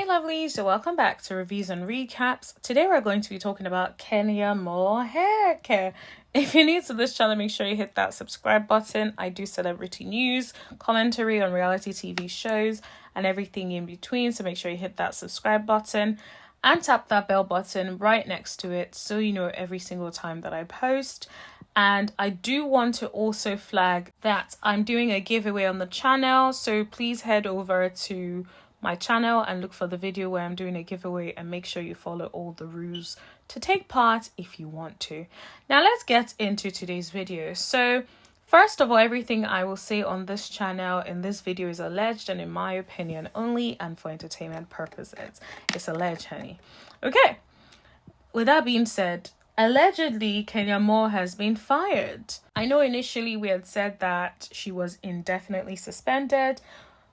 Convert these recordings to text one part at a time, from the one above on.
Lovelies, so welcome back to Reviews and Recaps. Today we're going to be talking about Kenyamoore hair care. If you're new to this channel, make sure you hit that subscribe button. I do celebrity news, commentary on reality TV shows, and everything in between, so make sure you hit that subscribe button and tap that bell button right next to it so you know every single time that I post. And I do want to also flag that I'm doing a giveaway on the channel, so please head over to my channel and look for the video where I'm doing a giveaway, and make sure you follow all the rules to take part if you want to. Now let's get into today's video. So first of all, everything I will say on this channel in this video is alleged and in my opinion only, and for entertainment purposes. It's alleged, honey. Okay, with that being said, allegedly Kenyamoore has been fired. I know initially we had said that she was indefinitely suspended.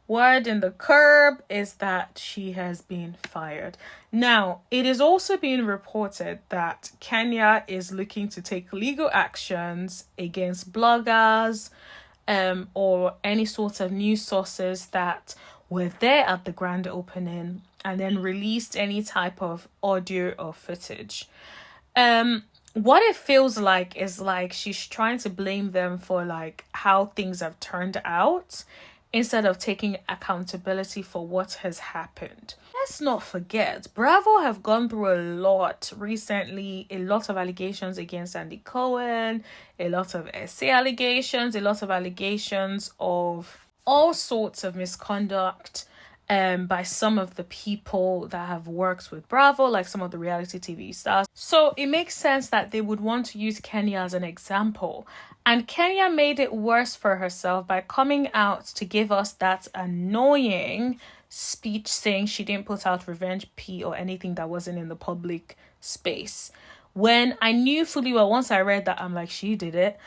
Word in the curb is that she has been fired. Now, it is also being reported that Kenya is looking to take legal actions against bloggers or any sort of news sources that were there at the grand opening and then released any type of audio or footage. What it feels like is like she's trying to blame them for like how things have turned out, instead of taking accountability for what has happened. Let's not forget, Bravo have gone through a lot recently, a lot of allegations against Andy Cohen, a lot of essay allegations, a lot of allegations of all sorts of misconduct by some of the people that have worked with Bravo, like some of the reality TV stars. So it makes sense that they would want to use Kenya as an example. And Kenya made it worse for herself by coming out to give us that annoying speech saying she didn't put out revenge P or anything that wasn't in the public space. When I knew fully well, once I read that, I'm like, she did it.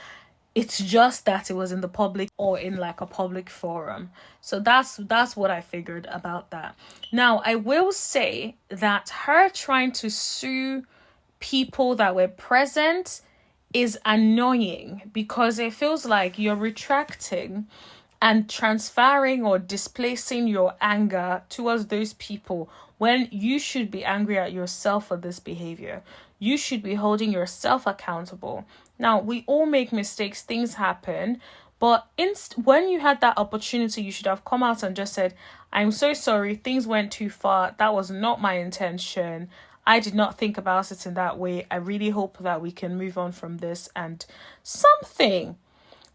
It's just that it was in the public or in like a public forum. So that's what I figured about that. Now, I will say that her trying to sue people that were present is annoying, because it feels like you're retracting and transferring or displacing your anger towards those people when you should be angry at yourself for this behavior. You should be holding yourself accountable. Now, we all make mistakes, things happen, but when you had that opportunity, you should have come out and just said, I'm so sorry, things went too far, that was not my intention, I did not think about it in that way, I really hope that we can move on from this and something.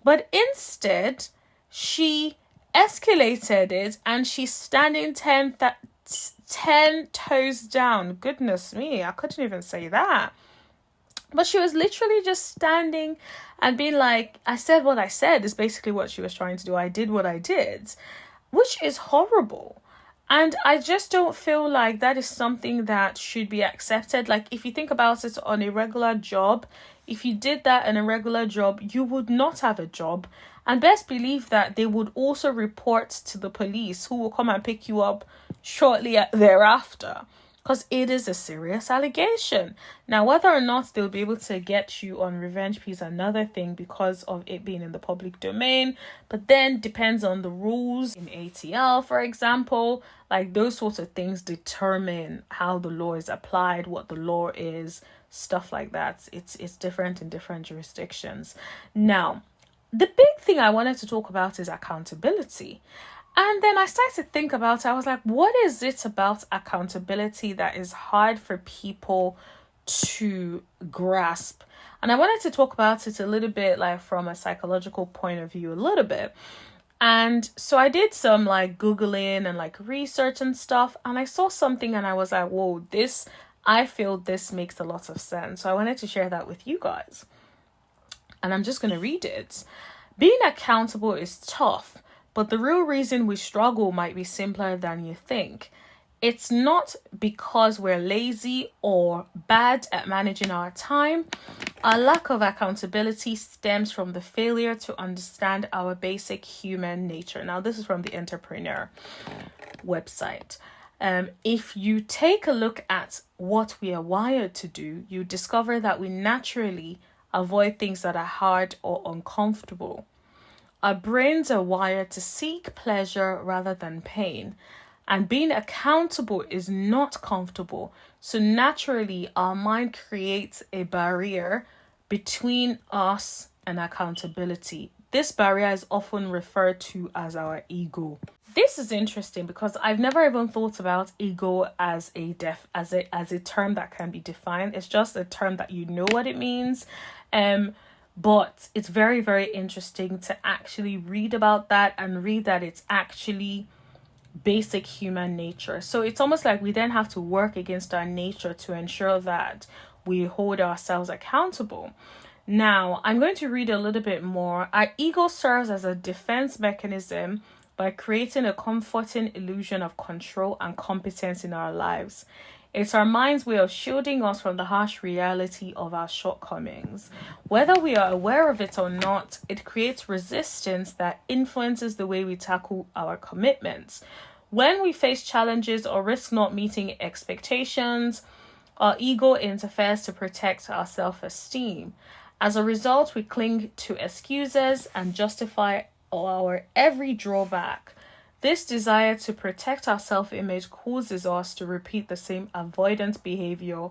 But instead, she escalated it and she's standing 10 toes down. Goodness me, I couldn't even say that. But she was literally just standing and being like, I said what I said, is basically what she was trying to do. I did what I did, which is horrible. And I just don't feel like that is something that should be accepted. Like, if you think about it on a regular job, if you did that in a regular job, you would not have a job. And best believe that they would also report to the police, who will come and pick you up shortly thereafter. Because it is a serious allegation. Now, whether or not they'll be able to get you on revenge P is another thing, because of it being in the public domain. But then depends on the rules in ATL, for example. Like, those sorts of things determine how the law is applied, what the law is, stuff like that. It's different in different jurisdictions. Now, the big thing I wanted to talk about is accountability. And then I started to think about it. I was like, what is it about accountability that is hard for people to grasp? And I wanted to talk about it a little bit, like from a psychological point of view, a little bit. And so I did some like Googling and like research and stuff. And I saw something and I was like, whoa, I feel this makes a lot of sense. So I wanted to share that with you guys. And I'm just going to read it. Being accountable is tough, but the real reason we struggle might be simpler than you think. It's not because we're lazy or bad at managing our time. Our lack of accountability stems from the failure to understand our basic human nature. Now, this is from the Entrepreneur website. If you take a look at what we are wired to do, you discover that we naturally avoid things that are hard or uncomfortable. Our brains are wired to seek pleasure rather than pain. And being accountable is not comfortable. So naturally, our mind creates a barrier between us and accountability. This barrier is often referred to as our ego. This is interesting because I've never even thought about ego as a term that can be defined. It's just a term that you know what it means. But it's very, very interesting to actually read about that and read that it's actually basic human nature. So it's almost like we then have to work against our nature to ensure that we hold ourselves accountable. Now, I'm going to read a little bit more. Our ego serves as a defense mechanism by creating a comforting illusion of control and competence in our lives. It's our mind's way of shielding us from the harsh reality of our shortcomings. Whether we are aware of it or not, it creates resistance that influences the way we tackle our commitments. When we face challenges or risk not meeting expectations, our ego interferes to protect our self-esteem. As a result, we cling to excuses and justify our every drawback. This desire to protect our self-image causes us to repeat the same avoidant behavior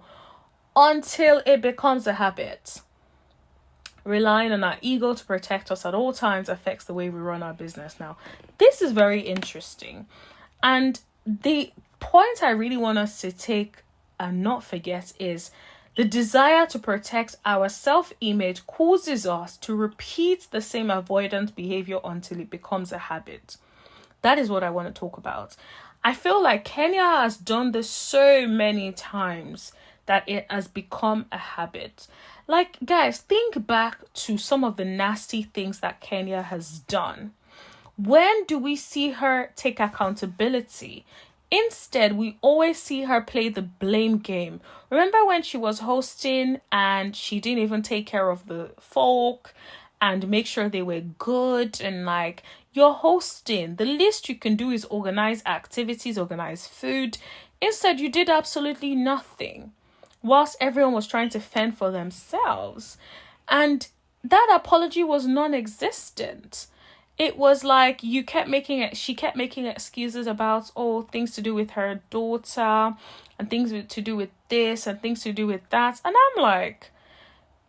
until it becomes a habit. Relying on our ego to protect us at all times affects the way we run our business. Now, this is very interesting. And the point I really want us to take and not forget is the desire to protect our self-image causes us to repeat the same avoidant behavior until it becomes a habit. That is what I want to talk about. I feel like Kenya has done this so many times that it has become a habit. Like, guys, think back to some of the nasty things that Kenya has done. When do we see her take accountability? Instead, we always see her play the blame game. Remember when she was hosting and she didn't even take care of the folk and make sure they were good? And like, you're hosting. The least you can do is organize activities, organize food. Instead, you did absolutely nothing whilst everyone was trying to fend for themselves. And that apology was non-existent. It was like she kept making excuses about things to do with her daughter and things to do with this and things to do with that. And I'm like,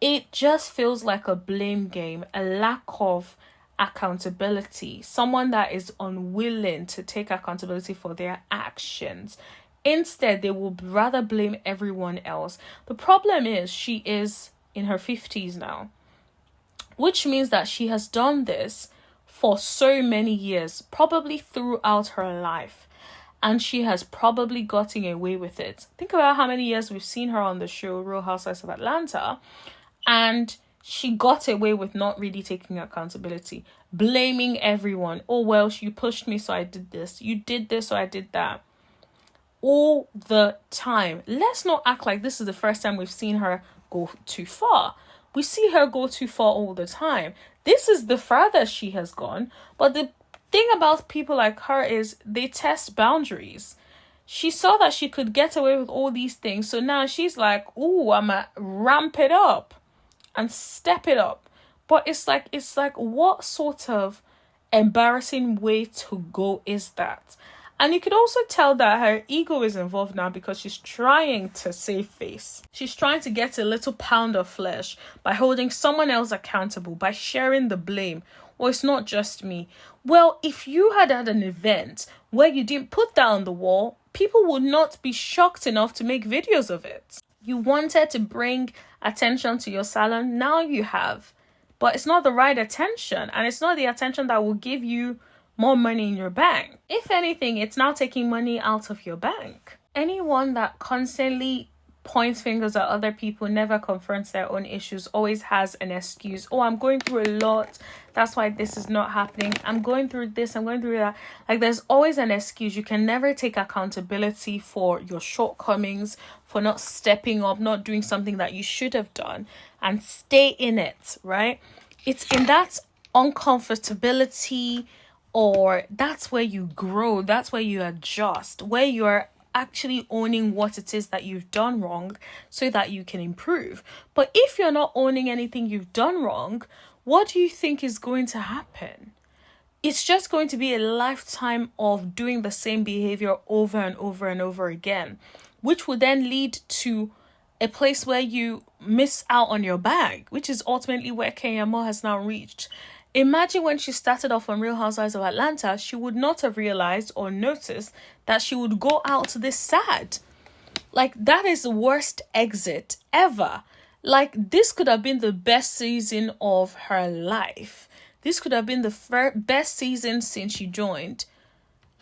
it just feels like a blame game, a lack of accountability, someone that is unwilling to take accountability for their actions. Instead, they will rather blame everyone else. The problem is she is in her 50s now, which means that she has done this for so many years, probably throughout her life, and she has probably gotten away with it. Think about how many years we've seen her on the show Real Housewives of Atlanta, and she got away with not really taking accountability, blaming everyone. Oh, well, you pushed me, so I did this. You did this, so I did that. All the time. Let's not act like this is the first time we've seen her go too far. We see her go too far all the time. This is the furthest she has gone. But the thing about people like her is they test boundaries. She saw that she could get away with all these things. So now she's like, ooh, I'm going to ramp it up and step it up. But it's like, what sort of embarrassing way to go is that? And you could also tell that her ego is involved now because she's trying to save face. She's trying to get a little pound of flesh by holding someone else accountable, by sharing the blame. Well, it's not just me. Well, if you had an event where you didn't put that on the wall, people would not be shocked enough to make videos of it. You wanted to bring attention to your salon, now you have. But it's not the right attention, and it's not the attention that will give you more money in your bank. If anything, it's now taking money out of your bank. Anyone that constantly points fingers at other people, never confronts their own issues, always has an excuse. Oh, I'm going through a lot. That's why this is not happening. I'm going through this. I'm going through that. Like, there's always an excuse. You can never take accountability for your shortcomings, for not stepping up, not doing something that you should have done, and stay in it, right? It's in that uncomfortability, or that's where you grow, that's where you adjust, where you're actually owning what it is that you've done wrong so that you can improve. But if you're not owning anything you've done wrong, what do you think is going to happen? it's just going to be a lifetime of doing the same behavior over and over and over again, which will then lead to a place where you miss out on your bag, which is ultimately where Kenyamoore has now reached. Imagine when she started off on Real Housewives of Atlanta, she would not have realized or noticed that she would go out this sad. Like, that is the worst exit ever. Like, this could have been the best season of her life. This could have been the best season since she joined.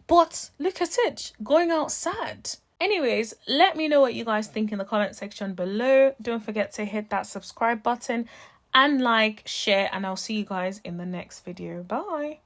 But look at it, going out sad. Anyways, let me know what you guys think in the comment section below. Don't forget to hit that subscribe button and like, share, and I'll see you guys in the next video. Bye.